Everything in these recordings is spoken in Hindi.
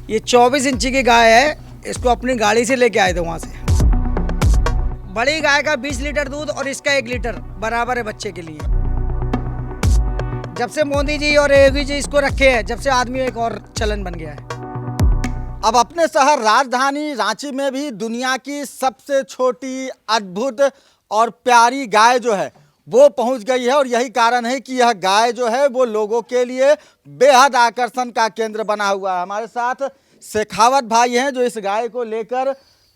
ये 24 इंची की गाय है। इसको अपनी गाड़ी से लेके आए थे वहाँ से। बड़ी गाय का 20 लीटर दूध और इसका 1 लीटर बराबर है बच्चे के लिए। जब से मोदी जी और योगी जी इसको रखे हैं, जब से आदमी एक और चलन बन गया है। अब अपने शहर राजधानी रांची में भी दुनिया की सबसे छोटी, अद्भुत और प्यारी गाय जो है वो पहुंच गई है। और यही कारण है कि यह गाय जो है वो लोगों के लिए बेहद आकर्षण का केंद्र बना हुआ है। हमारे साथ शेखावत भाई हैं जो इस गाय को लेकर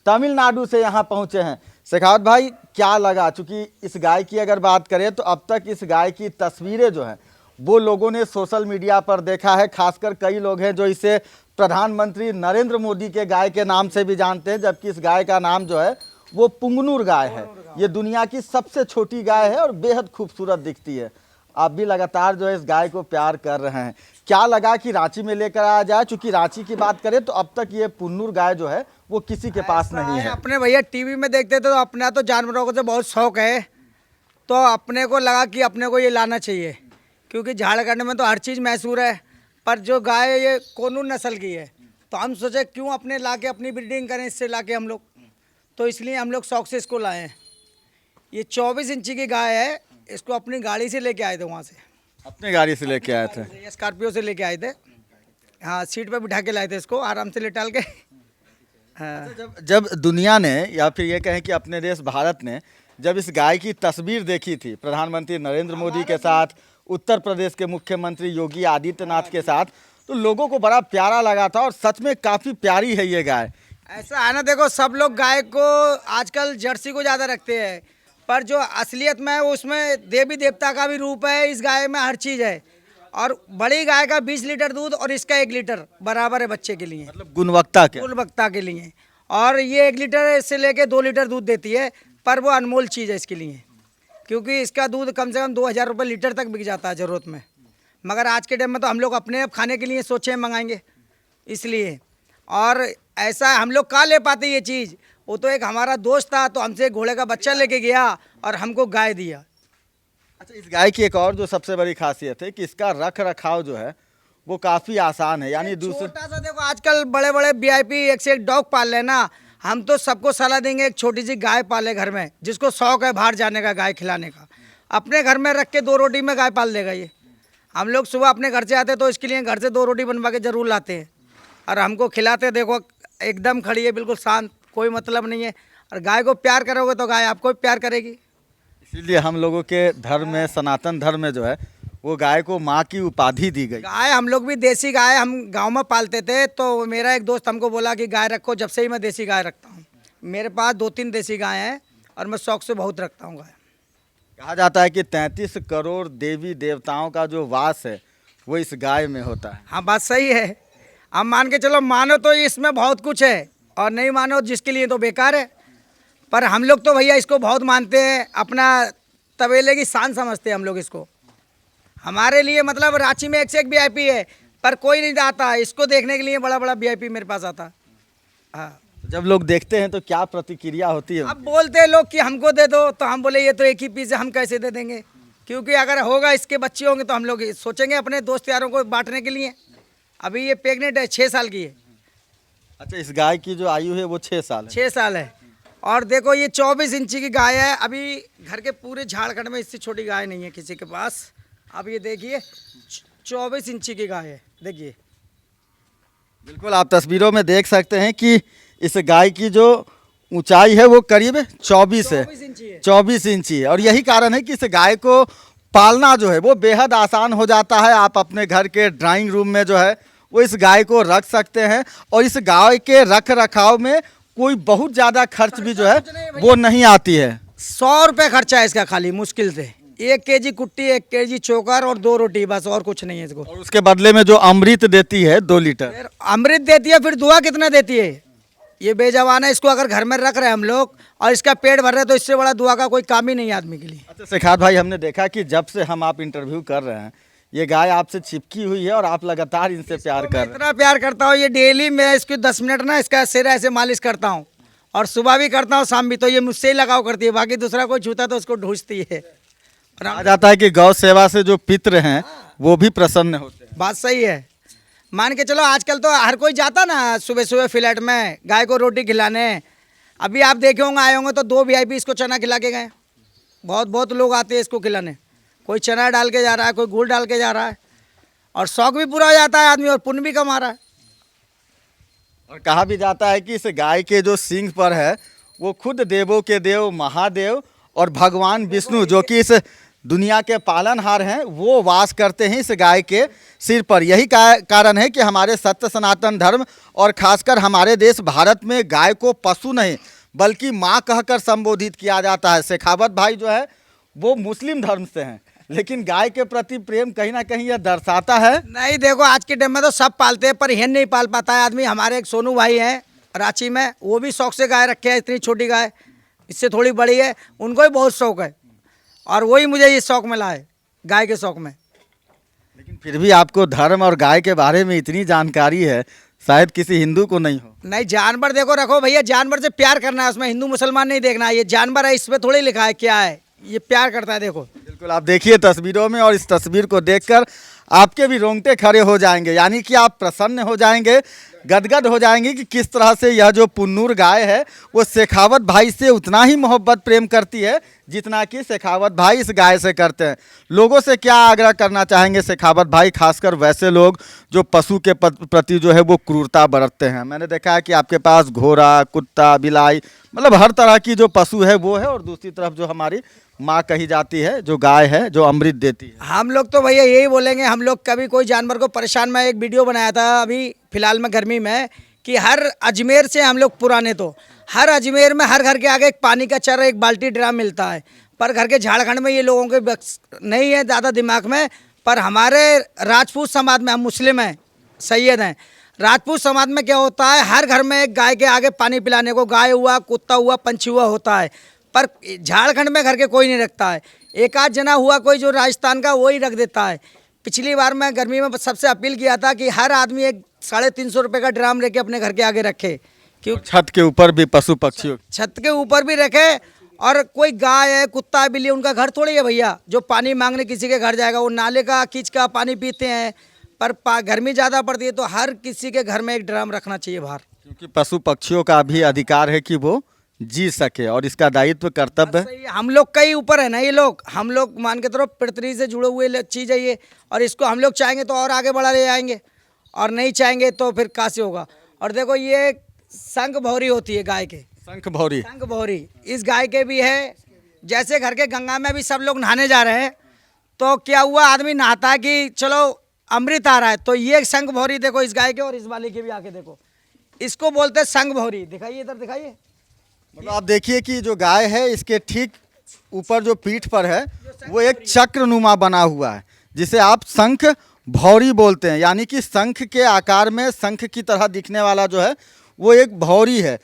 तमिलनाडु से यहाँ पहुँचे हैं। शेखावत भाई, क्या लगा? चूँकि इस गाय की अगर बात करें तो अब तक इस गाय की तस्वीरें जो हैं वो लोगों ने सोशल मीडिया पर देखा है। खासकर कई लोग हैं जो इसे प्रधानमंत्री नरेंद्र मोदी के गाय के नाम से भी जानते हैं, जबकि इस गाय का नाम जो है वो पुंगनूर गाय है। ये दुनिया की सबसे छोटी गाय है और बेहद खूबसूरत दिखती है। आप भी लगातार जो है इस गाय को प्यार कर रहे हैं। क्या लगा कि रांची में लेकर आ जाए? चूँकि रांची की बात करें तो अब तक ये पुंगनूर गाय जो है वो किसी के पास नहीं है। अपने भैया टीवी में देखते थे तो अपना तो जानवरों को तो बहुत शौक है, तो अपने को लगा कि अपने को ये लाना चाहिए, क्योंकि झारखंड में तो हर चीज़ मशहूर है। पर जो गाय ये कोनू नस्ल की है, तो हम सोचे क्यों अपने लाके अपनी ब्रीडिंग करें इससे लाके हम लोग, तो इसलिए हम लोग शौक से इसको लाए हैं। ये 24 इंची की गाय है। इसको अपनी गाड़ी से लेके आए थे वहाँ से। अपनी गाड़ी से लेके आए थे? स्कॉर्पियो से लेके आए थे। हाँ, सीट पे बिठा के लाए थे इसको, आराम से लेटाल के। हाँ। जब दुनिया ने, या फिर ये कहें कि अपने देश भारत ने, जब इस गाय की तस्वीर देखी थी प्रधानमंत्री नरेंद्र मोदी के साथ, उत्तर प्रदेश के मुख्यमंत्री योगी आदित्यनाथ के साथ, तो लोगों को बड़ा प्यारा लगा था। और सच में काफ़ी प्यारी है ये गाय। ऐसा है ना, देखो सब लोग गाय को आजकल जर्सी को ज़्यादा रखते हैं, पर जो असलियत में है उसमें देवी देवता का भी रूप है। इस गाय में हर चीज़ है। और बड़ी गाय का 20 लीटर दूध और इसका 1 लीटर बराबर है बच्चे के लिए, मतलब गुणवत्ता के लिए। और ये 1 लीटर से लेके 2 लीटर दूध देती है, पर वो अनमोल चीज़ है इसके लिए, क्योंकि इसका दूध कम से कम 2000 रुपये लीटर तक बिक जाता है ज़रूरत में। मगर आज के टाइम में तो हम लोग अपने खाने के लिए सोचे मंगाएंगे इसलिए। और ऐसा हम लोग कहाँ ले पाते ये चीज़? वो तो एक हमारा दोस्त था, तो हमसे घोड़े का बच्चा लेके गया और हमको गाय दिया। अच्छा, इस गाय की एक और जो सबसे बड़ी खासियत है कि इसका रख रखाव जो है वो काफ़ी आसान है। यानी दूसरे, छोटा सा देखो, आजकल बड़े बड़े VIP एक से एक डॉग पाल लेना। हम तो सबको सलाह देंगे एक छोटी सी गाय पाले घर में, जिसको शौक है बाहर जाने का, गाय खिलाने का। अपने घर में रख के 2 रोटी में गाय पाल देगा ये। हम लोग सुबह अपने घर से आते तो इसके लिए घर से 2 रोटी बनवा के ज़रूर लाते हैं और हमको खिलाते। देखो एकदम खड़ी है, बिल्कुल शांत, कोई मतलब नहीं है। और गाय को प्यार करोगे तो गाय आपको भी प्यार करेगी। इसीलिए हम लोगों के धर्म में, सनातन धर्म में जो है वो गाय को माँ की उपाधि दी गई। गाय हम लोग भी देसी गाय हम गांव में पालते थे, तो मेरा एक दोस्त हमको बोला कि गाय रखो। जब से ही मैं देसी गाय रखता हूँ। मेरे पास 2-3 देसी गाय हैं और मैं शौक से बहुत रखता हूँ गाय। कहा जाता है कि 33 करोड़ देवी देवताओं का जो वास है वो इस गाय में होता है। हाँ, बात सही है। अब मान के चलो, मानो तो इसमें बहुत कुछ है, और नहीं मानो जिसके लिए तो बेकार है। पर हम लोग तो भैया इसको बहुत मानते हैं, अपना तबेले की शान समझते हैं हम लोग इसको। हमारे लिए मतलब रांची में एक से एक VIP है, पर कोई नहीं आता इसको देखने के लिए। बड़ा बड़ा VIP मेरे पास आता। हाँ, जब लोग देखते हैं तो क्या प्रतिक्रिया होती है? अब बोलते हैं लोग कि हमको दे दो, तो हम बोले ये तो एक ही पीस है, हम कैसे दे देंगे? क्योंकि अगर होगा इसके बच्चे होंगे तो हम लोग सोचेंगे अपने दोस्त यारों को बांटने के लिए। अभी ये प्रेग्नेंट है, 6 साल की है। अच्छा, इस गाय की जो आयु है वो 6 साल है? 6 साल है। और देखो ये 24 इंची की गाय है। अभी घर के पूरे झारखंड में इससे छोटी गाय नहीं है किसी के पास। अब ये देखिए 24 इंची की गाय है, देखिए। बिल्कुल, आप तस्वीरों में देख सकते हैं कि इस गाय की जो ऊंचाई है वो करीब 24 है, 24 इंची है। और यही कारण है कि इस गाय को पालना जो है वो बेहद आसान हो जाता है। आप अपने घर के ड्राइंग रूम में जो है वो इस गाय को रख सकते हैं। और इस गाय के रख रखाव में कोई बहुत ज़्यादा खर्च भी जो है वो नहीं आती है। 100 रुपये खर्चा है इसका, खाली मुश्किल से 1 kg कुट्टी, 1 kg चोकर और 2 रोटी, बस और कुछ नहीं है इसको। और उसके बदले में जो अमृत देती है 2 लीटर अमृत देती है, फिर दुआ कितना देती है? ये बेजवान है। इसको अगर घर में रख रहे हैं हम लोग और इसका पेट भर रहे हैं, तो इससे बड़ा दुआ का कोई काम ही नहीं है आदमी के लिए। अच्छा शेखावत भाई, हमने देखा कि जब से हम आप इंटरव्यू कर रहे हैं ये गाय आपसे चिपकी हुई है और आप लगातार इनसे प्यार कर रहे हैं। इतना प्यार करता हूँ, ये डेली मैं इसको 10 मिनट ना इसका सिर ऐसे मालिश करता हूँ, और सुबह भी करता हूँ, शाम भी। तो ये मुझसे ही लगाव करती है, बाकी दूसरा कोई छूता तो उसको ढूंढती है। कहा जाता है कि गौ सेवा से जो पितृ हैं वो भी प्रसन्न होते हैं। बात सही है। मान के चलो आजकल तो हर कोई जाता ना सुबह सुबह फ्लैट में गाय को रोटी खिलाने। अभी आप देखे होंगे, आए होंगे तो 2 वीआईपी इसको चना खिला के गए। बहुत बहुत लोग आते हैं इसको खिलाने। कोई चना डाल के जा रहा है, कोई गुड़ डाल के जा रहा है, और शौक भी पूरा हो जाता है आदमी और पुण्य भी कमा रहा है। और कहा भी जाता है कि इस गाय के जो सींग पर है वो खुद देवों के देव महादेव और भगवान विष्णु जो कि इस दुनिया के पालनहार हैं वो वास करते हैं इस गाय के सिर पर। यही कारण है कि हमारे सत्य सनातन धर्म और खासकर हमारे देश भारत में गाय को पशु नहीं बल्कि माँ कहकर संबोधित किया जाता है। शेखावत भाई जो है वो मुस्लिम धर्म से हैं, लेकिन गाय के प्रति प्रेम कहीं ना कहीं यह दर्शाता है। नहीं देखो, आज के टाइम में तो सब पालते हैं पर हिन नहीं पाल पाता है आदमी। हमारे एक सोनू भाई हैं रांची में, वो भी शौक से गाय रखे हैं। इतनी छोटी गाय, इससे थोड़ी बड़ी है, उनको भी बहुत शौक है और वही मुझे ये शौक मिला है गाय के शौक में। लेकिन फिर भी आपको धर्म और गाय के बारे में इतनी जानकारी है, शायद किसी हिंदू को नहीं हो। नहीं, जानवर देखो रखो भैया, जानवर से प्यार करना है, उसमें हिंदू मुसलमान नहीं देखना है। ये जानवर है, इसमें थोड़ी लिखा है क्या है, ये प्यार करता है। देखो बिल्कुल, आप देखिए तस्वीरों में और इस तस्वीर को देखकर आपके भी रोंगटे खड़े हो जाएंगे, यानी कि आप प्रसन्न हो जाएंगे, गदगद हो जाएंगे कि किस तरह से यह जो पुन्नूर गाय है वो शेखावत भाई से उतना ही मोहब्बत प्रेम करती है जितना कि शेखावत भाई इस गाय से करते हैं। लोगों से क्या आग्रह करना चाहेंगे शेखावत भाई, खासकर वैसे लोग जो पशु के प्रति जो है वो क्रूरता बरतते हैं? मैंने देखा है कि आपके पास घोड़ा, कुत्ता, बिलाई, मतलब हर तरह की जो पशु है वो है, और दूसरी तरफ जो हमारी माँ कही जाती है जो गाय है जो अमृत देती है। हम लोग तो भैया यही बोलेंगे, हम लोग कभी कोई जानवर को परेशान। मैं एक वीडियो बनाया था अभी फिलहाल में गर्मी में कि हर अजमेर से हम लोग पुराने, तो हर अजमेर में हर घर के आगे एक पानी का चर, एक बाल्टी ड्राम मिलता है। पर घर के झारखंड में ये लोगों के नहीं है ज़्यादा दिमाग में। पर हमारे राजपूत समाज में, हम मुस्लिम हैं, सैयद हैं, राजपूत समाज में क्या होता है, हर घर में एक गाय के आगे पानी पिलाने को, गाय हुआ, कुत्ता हुआ, पंछी हुआ होता है। पर झारखंड में घर के कोई नहीं रखता है। एक आध जना हुआ कोई जो राजस्थान का, वही रख देता है। पिछली बार मैं गर्मी में सबसे अपील किया था कि हर आदमी एक 350 रुपये का ड्राम लेके अपने घर के आगे रखे, क्योंकि छत के ऊपर भी पशु पक्षियों, छत के ऊपर भी रखे। और कोई गाय है, कुत्ता है, बिल्ली, उनका घर थोड़ी है भैया जो पानी मांगने किसी के घर जाएगा। वो नाले का कीच का पानी पीते हैं। पर गर्मी ज़्यादा पड़ती है तो हर किसी के घर में एक ड्राम रखना चाहिए बाहर, क्योंकि पशु पक्षियों का भी अधिकार है कि वो जी सके और इसका दायित्व कर्तव्य है। हम लोग कई ऊपर है ना, ये लोग, हम लोग मान के तरफ पृथ्वी से जुड़े हुए चीज़ है ये, और इसको हम लोग चाहेंगे तो और आगे बढ़ा ले जाएंगे, और नहीं चाहेंगे तो फिर कहाँ से होगा। और देखो ये शंख भौरी होती है गाय के, शंख भौरी, शंख भौरी इस गाय के भी है। जैसे घर के गंगा में भी सब लोग नहाने जा रहे हैं तो क्या हुआ, आदमी नहाता है कि चलो अमृत आ रहा है, तो ये शंख भौरी देखो इस गाय के, और इस वाले के भी आके देखो, इसको बोलते हैं शंख भौरी। दिखाइए इधर, दिखाइए। मतलब आप देखिए कि जो गाय है इसके ठीक ऊपर जो पीठ पर है वो एक चक्रनुमा बना हुआ है जिसे आप शंख भौरी बोलते हैं, यानी कि शंख के आकार में शंख की तरह दिखने वाला जो है वो एक भौरी है।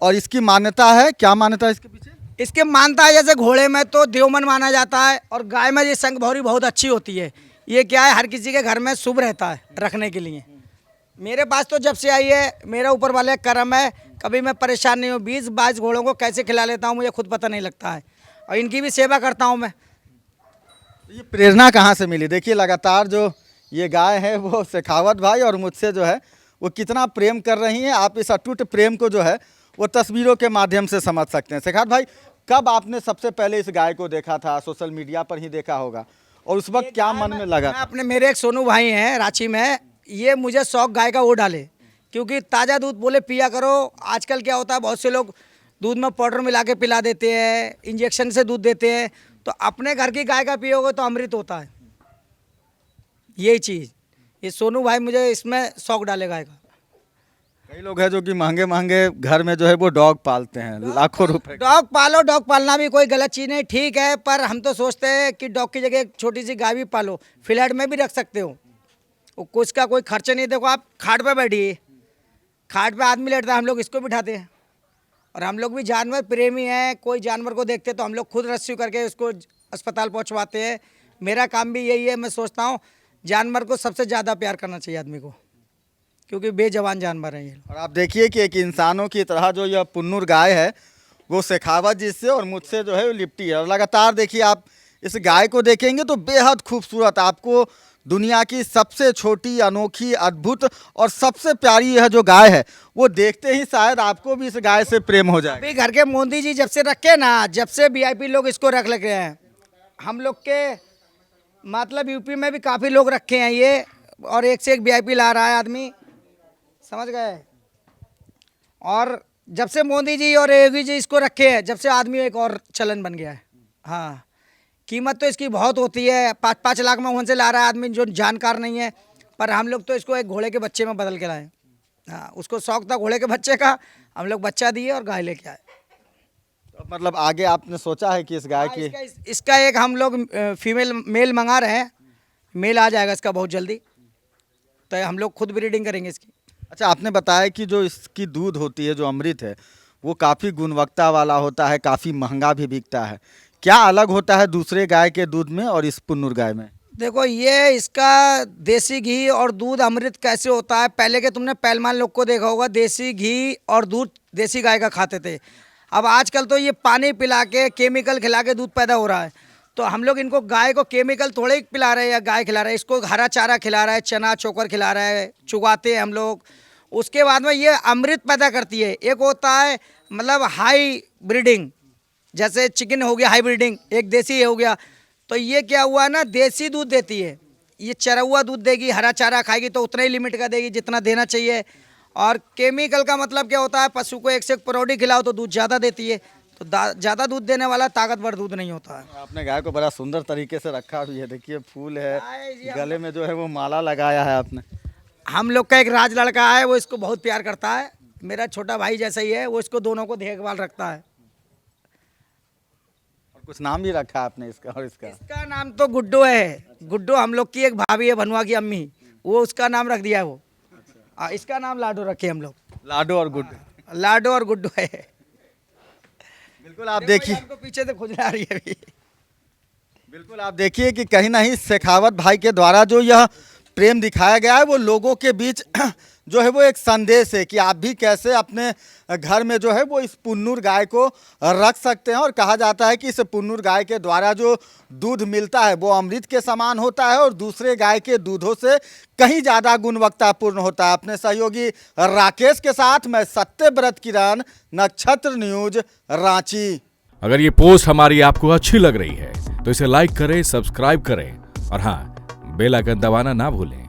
और इसकी मान्यता है, क्या मान्यता है इसके पीछे? इसके मानता है जैसे घोड़े में तो देवमन माना जाता है, और गाय में ये शंख भौरी बहुत अच्छी होती है। ये क्या है, हर किसी के घर में शुभ रहता है रखने के लिए। मेरे पास तो जब से आई है, मेरा ऊपर वाले करम है, कभी मैं परेशान नहीं हूँ। 20-22 घोड़ों को कैसे खिला लेता हूँ मुझे खुद पता नहीं लगता है, और इनकी भी सेवा करता हूँ मैं। ये प्रेरणा कहाँ से मिली? देखिए लगातार जो ये गाय है वो शेखावत भाई और मुझसे जो है वो कितना प्रेम कर रही हैं। आप इस अटूट प्रेम को जो है वो तस्वीरों के माध्यम से समझ सकते हैं। शेखावत भाई, कब आपने सबसे पहले इस गाय को देखा था? सोशल मीडिया पर ही देखा होगा, और उस वक्त क्या मन में लगा? अपने मेरे एक सोनू भाई हैं रांची में, ये मुझे शौक गाय का वो डाले, क्योंकि ताज़ा दूध बोले पिया करो। आजकल क्या होता है, बहुत से लोग दूध में पाउडर मिला के पिला देते हैं, इंजेक्शन से दूध देते हैं, तो अपने घर की गाय का पियोगे तो अमृत होता है। यही चीज़, ये सोनू भाई मुझे इसमें शौक डाले गाय का। कई लोग हैं जो कि महंगे महंगे घर में जो है वो डॉग पालते हैं, लाखों रुपए। डॉग पालो, डॉग पालना भी कोई गलत चीज़ नहीं, ठीक है, पर हम तो सोचते हैं कि डॉग की जगह एक छोटी सी गाय भी पालो, फ्लैट में भी रख सकते हो, कुछ का कोई खर्च नहीं। देखो आप खाट पे बैठिए, खाट पे आदमी लेटता है, हम लोग इसको बिठाते हैं। और हम लोग भी जानवर प्रेमी हैं, कोई जानवर को देखते तो हम लोग खुद रेस्क्यू करके उसको अस्पताल पहुंचवाते हैं। मेरा काम भी यही है। मैं सोचता हूं जानवर को सबसे ज़्यादा प्यार करना चाहिए आदमी को, क्योंकि बेजवान जानवर हैं ये। और आप देखिए कि एक इंसानों की तरह जो यह पुन्नूर गाय है वो शेखावत जी से और मुझसे जो है वो लिपटी है। और लगातार देखिए आप इस गाय को देखेंगे तो बेहद खूबसूरत, आपको दुनिया की सबसे छोटी, अनोखी, अद्भुत और सबसे प्यारी यह जो गाय है वो देखते ही शायद आपको भी इस गाय से प्रेम हो जाए। अभी घर के मोदी जी जब से रखे ना, जब से वीआईपी लोग इसको रख लगे हैं, हम लोग के मतलब यूपी में भी काफ़ी लोग रखे हैं ये, और एक से एक वीआईपी ला रहा है आदमी, समझ गए। और जब से मोदी जी और योगी जी इसको रखे हैं, जब से आदमी एक और चलन बन गया है। हाँ, कीमत तो इसकी बहुत होती है, 5-5 लाख में वहाँ से ला रहा है आदमी जो जानकार नहीं है, पर हम लोग तो इसको एक घोड़े के बच्चे में बदल के लाए। हाँ, उसको शौक था घोड़े के बच्चे का, हम लोग बच्चा दिए और गाय लेके आए। तो मतलब आगे आपने सोचा है कि इस गाय हाँ, की इसका एक हम लोग मेल मंगा रहे हैं, मेल आ जाएगा इसका बहुत जल्दी, तो हम लोग खुद ब्रीडिंग करेंगे इसकी। अच्छा, आपने बताया कि जो इसकी दूध होती है, जो अमृत है, वो काफ़ी गुणवत्ता वाला होता है, काफ़ी महंगा भी बिकता है। क्या अलग होता है दूसरे गाय के दूध में और इस पुन्नुर गाय में? देखो, ये इसका देसी घी और दूध अमृत कैसे होता है, पहले के तुमने पहलवान लोग को देखा होगा, देसी घी और दूध देसी गाय का खाते थे। अब आजकल तो ये पानी पिला के, केमिकल खिला के दूध पैदा हो रहा है। तो हम लोग इनको गाय को केमिकल थोड़े ही पिला रहे हैं या गाय खिला रहे हैं, इसको हरा चारा खिला रहा है, चना चोकर खिला रहा है, चुगाते हैं हम लोग। उसके बाद में ये अमृत पैदा करती है। एक होता है मतलब हाई ब्रीडिंग, जैसे चिकन हो गया हाई ब्रीडिंग, एक देसी हो गया। तो ये क्या हुआ ना, देसी दूध देती है, ये चरा हुआ दूध देगी, हरा चारा खाएगी तो उतना ही लिमिट का देगी जितना देना चाहिए। और केमिकल का मतलब क्या होता है, पशु को एक से एक प्रोडक्ट खिलाओ तो दूध ज़्यादा देती है, तो ज़्यादा दूध देने वाला ताकतवर दूध नहीं होता है। आपने गाय को बड़ा सुंदर तरीके से रखा भी है, देखिए फूल है, गले में जो है वो माला लगाया है आपने। हम लोग का एक राज लड़का है, वो इसको बहुत प्यार करता है, मेरा छोटा भाई जैसा ही है, वो इसको दोनों को देखभाल रखता है। और कुछ नाम भी रखा है आपने इसका और इसका? इसका नाम तो गुड्डू है। गुड्डू हम लोग की एक भाभी है, भनुआ की अम्मी, वो उसका नाम रख दिया है वो। इसका नाम लाडो रखे हम लोग। लाडो और गुड्डू? लाडो और गुड्डू है। बिल्कुल आप देखिए, हमको पीछे से खुजला रही है अभी। बिल्कुल आप देखिए कि कहीं ना कहीं शेखावत भाई के द्वारा जो यह प्रेम दिखाया गया है वो लोगों के बीच जो है वो एक संदेश है कि आप भी कैसे अपने घर में जो है वो इस पुन्नुर गाय को रख सकते हैं। और कहा जाता है कि इस पुन्नुर गाय के द्वारा जो दूध मिलता है वो अमृत के समान होता है और दूसरे गाय के दूधों से कहीं ज़्यादा गुणवत्तापूर्ण होता है। अपने सहयोगी राकेश के साथ मैं सत्यव्रत किरण, नक्षत्र न्यूज, रांची। अगर ये पोस्ट हमारी आपको अच्छी लग रही है तो इसे लाइक करें, सब्सक्राइब करें और हाँ, बेल आइकन दबाना ना भूलें।